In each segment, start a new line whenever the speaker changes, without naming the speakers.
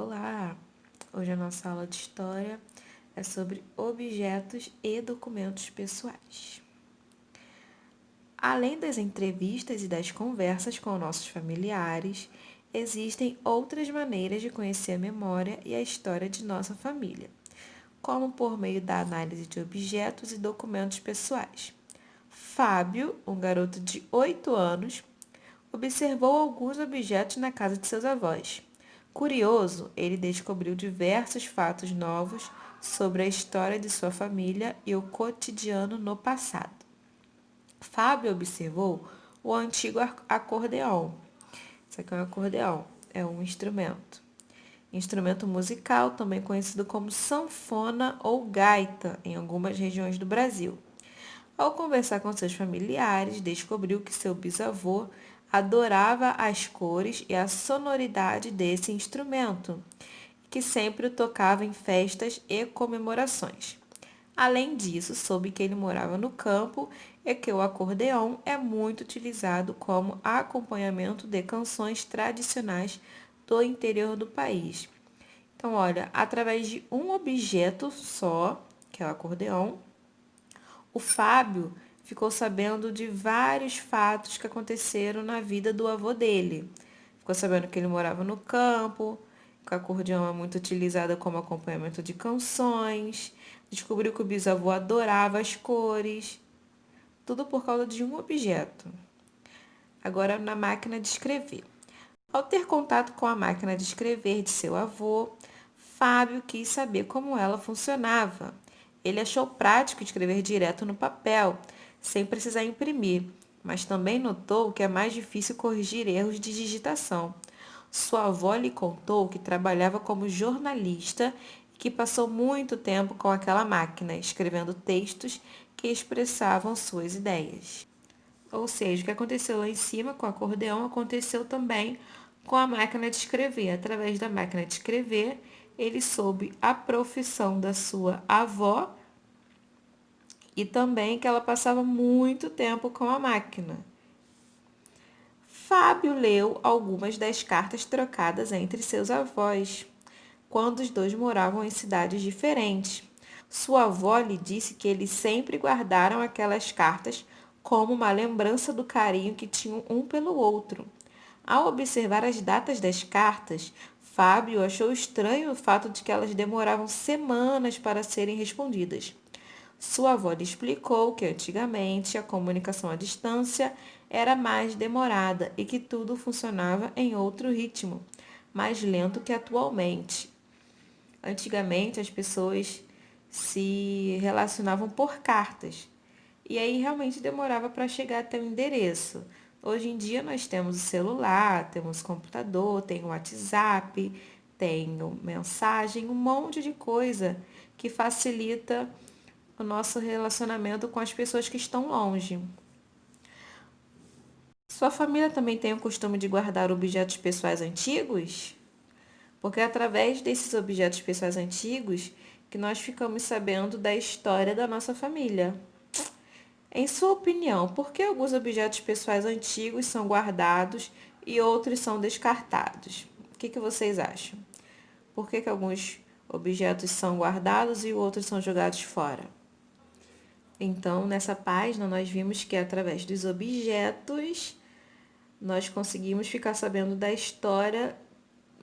Olá! Hoje a nossa aula de história é sobre objetos e documentos pessoais. Além das entrevistas e das conversas com nossos familiares, existem outras maneiras de conhecer a memória e a história de nossa família, como por meio da análise de objetos e documentos pessoais. Fábio, um garoto de 8 anos, observou alguns objetos na casa de seus avós. Curioso, ele descobriu diversos fatos novos sobre a história de sua família e o cotidiano no passado. Fábio observou o antigo acordeão. Isso aqui é um acordeão, é um instrumento. Instrumento musical, também conhecido como sanfona ou gaita em algumas regiões do Brasil. Ao conversar com seus familiares, descobriu que seu bisavô adorava as cores e a sonoridade desse instrumento, que sempre o tocava em festas e comemorações. Além disso, soube que ele morava no campo e que o acordeão é muito utilizado como acompanhamento de canções tradicionais do interior do país. Então, olha, através de um objeto só, que é o acordeão, o Fábio ficou sabendo de vários fatos que aconteceram na vida do avô dele. Ficou sabendo que ele morava no campo, que o acordeão é muito utilizado como acompanhamento de canções. Descobriu que o bisavô adorava as cores. Tudo por causa de um objeto. Agora, na máquina de escrever. Ao ter contato com a máquina de escrever de seu avô, Fábio quis saber como ela funcionava. Ele achou prático escrever direto no papel, sem precisar imprimir, mas também notou que é mais difícil corrigir erros de digitação. Sua avó lhe contou que trabalhava como jornalista e que passou muito tempo com aquela máquina, escrevendo textos que expressavam suas ideias. Ou seja, o que aconteceu lá em cima com o acordeão aconteceu também com a máquina de escrever. Através da máquina de escrever, ele soube a profissão da sua avó e também que ela passava muito tempo com a máquina. Fábio leu algumas das cartas trocadas entre seus avós, quando os dois moravam em cidades diferentes. Sua avó lhe disse que eles sempre guardaram aquelas cartas como uma lembrança do carinho que tinham um pelo outro. Ao observar as datas das cartas, Fábio achou estranho o fato de que elas demoravam semanas para serem respondidas. Sua avó lhe explicou que antigamente a comunicação à distância era mais demorada e que tudo funcionava em outro ritmo, mais lento que atualmente. Antigamente as pessoas se relacionavam por cartas e aí realmente demorava para chegar até o endereço. Hoje em dia nós temos o celular, temos o computador, tem o WhatsApp, tem mensagem, um monte de coisa que facilita o nosso relacionamento com as pessoas que estão longe. Sua família também tem o costume de guardar objetos pessoais antigos? Porque é através desses objetos pessoais antigos que nós ficamos sabendo da história da nossa família. Em sua opinião, por que alguns objetos pessoais antigos são guardados e outros são descartados? O que vocês acham? Por que alguns objetos são guardados e outros são jogados fora? Então, nessa página, nós vimos que através dos objetos, nós conseguimos ficar sabendo da história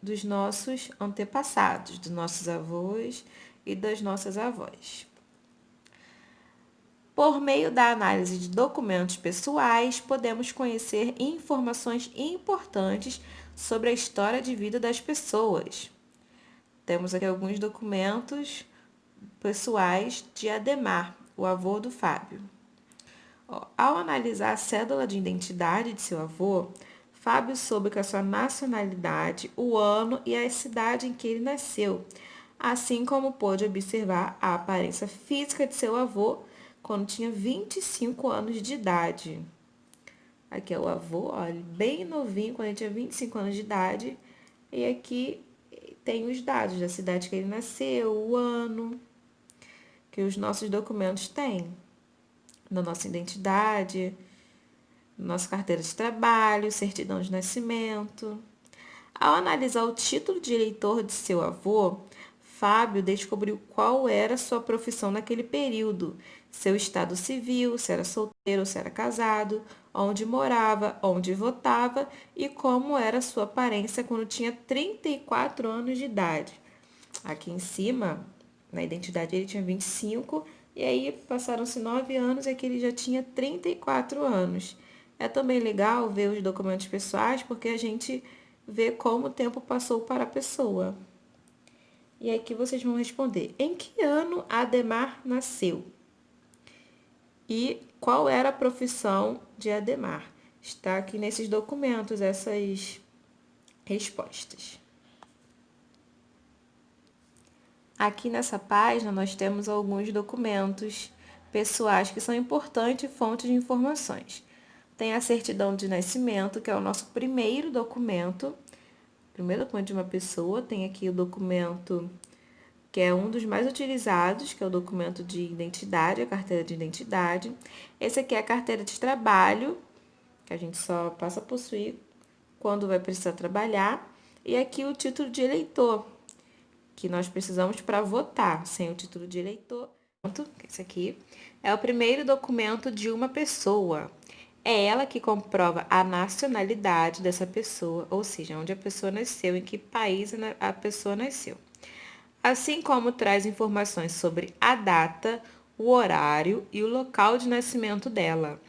dos nossos antepassados, dos nossos avós e das nossas avós. Por meio da análise de documentos pessoais, podemos conhecer informações importantes sobre a história de vida das pessoas. Temos aqui alguns documentos pessoais de Ademar, o avô do Fábio. Ao analisar a cédula de identidade de seu avô, Fábio soube que a sua nacionalidade, o ano e a cidade em que ele nasceu, assim como pôde observar a aparência física de seu avô quando tinha 25 anos de idade. Aqui é o avô, olha, bem novinho, quando ele tinha 25 anos de idade. E aqui tem os dados da cidade que ele nasceu, o ano, que os nossos documentos têm. Na nossa identidade, nossa carteira de trabalho, certidão de nascimento. Ao analisar o título de eleitor de seu avô, Fábio descobriu qual era sua profissão naquele período, seu estado civil, se era solteiro ou se era casado, onde morava, onde votava e como era sua aparência quando tinha 34 anos de idade. Aqui em cima, na identidade, ele tinha 25 e aí passaram-se 9 anos e aqui ele já tinha 34 anos. É também legal ver os documentos pessoais porque a gente vê como o tempo passou para a pessoa. E aqui vocês vão responder: em que ano Ademar nasceu? E qual era a profissão de Ademar? Está aqui nesses documentos essas respostas. Aqui nessa página nós temos alguns documentos pessoais que são importantes fontes de informações. Tem a certidão de nascimento, que é o nosso primeiro documento de uma pessoa. Tem aqui o documento que é um dos mais utilizados, que é o documento de identidade, a carteira de identidade. Esse aqui é a carteira de trabalho, que a gente só passa a possuir quando vai precisar trabalhar. E aqui o título de eleitor, que nós precisamos para votar. Sem o título de eleitor, esse aqui é o primeiro documento de uma pessoa. É ela que comprova a nacionalidade dessa pessoa, ou seja, onde a pessoa nasceu, em que país a pessoa nasceu. Assim como traz informações sobre a data, o horário e o local de nascimento dela.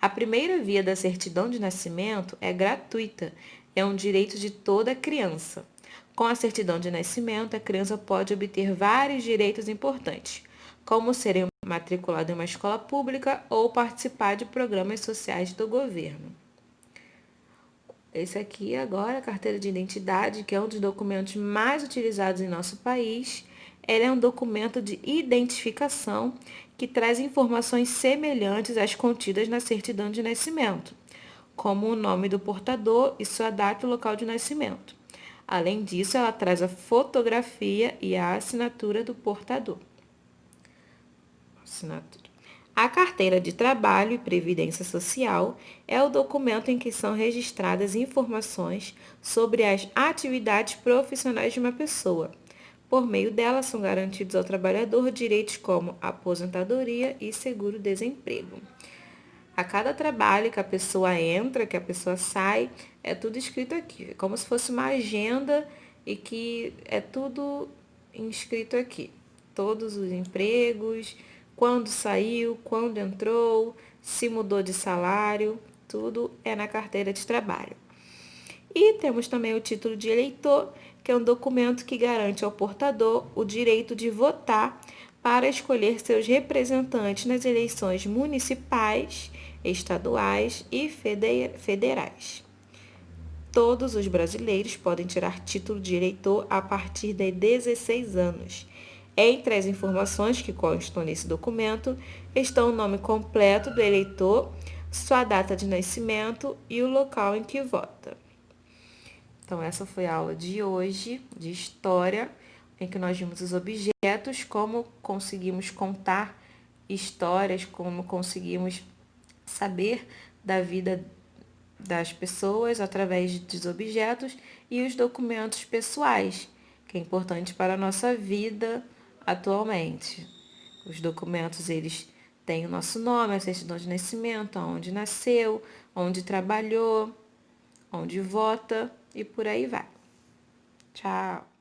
A primeira via da certidão de nascimento é gratuita, é um direito de toda criança. Com a certidão de nascimento, a criança pode obter vários direitos importantes, como ser matriculado em uma escola pública ou participar de programas sociais do governo. Esse aqui agora, a carteira de identidade, que é um dos documentos mais utilizados em nosso país. Ele é um documento de identificação que traz informações semelhantes às contidas na certidão de nascimento, como o nome do portador e sua data e local de nascimento. Além disso, ela traz a fotografia e a assinatura do portador. Assinatura. A carteira de trabalho e previdência social é o documento em que são registradas informações sobre as atividades profissionais de uma pessoa. Por meio dela, são garantidos ao trabalhador direitos como aposentadoria e seguro-desemprego. A cada trabalho que a pessoa entra, que a pessoa sai, é tudo escrito aqui. É como se fosse uma agenda e que é tudo inscrito aqui. Todos os empregos, quando saiu, quando entrou, se mudou de salário, tudo é na carteira de trabalho. E temos também o título de eleitor, que é um documento que garante ao portador o direito de votar para escolher seus representantes nas eleições municipais, estaduais e federais. Todos os brasileiros podem tirar título de eleitor a partir de 16 anos. Entre as informações que constam nesse documento estão o nome completo do eleitor, sua data de nascimento e o local em que vota. Então, essa foi a aula de hoje, de História, em que nós vimos os objetos, como conseguimos contar histórias, como conseguimos saber da vida das pessoas através dos objetos e os documentos pessoais, que é importante para a nossa vida atualmente. Os documentos, eles têm o nosso nome, a certidão de nascimento, onde nasceu, onde trabalhou, onde vota e por aí vai. Tchau!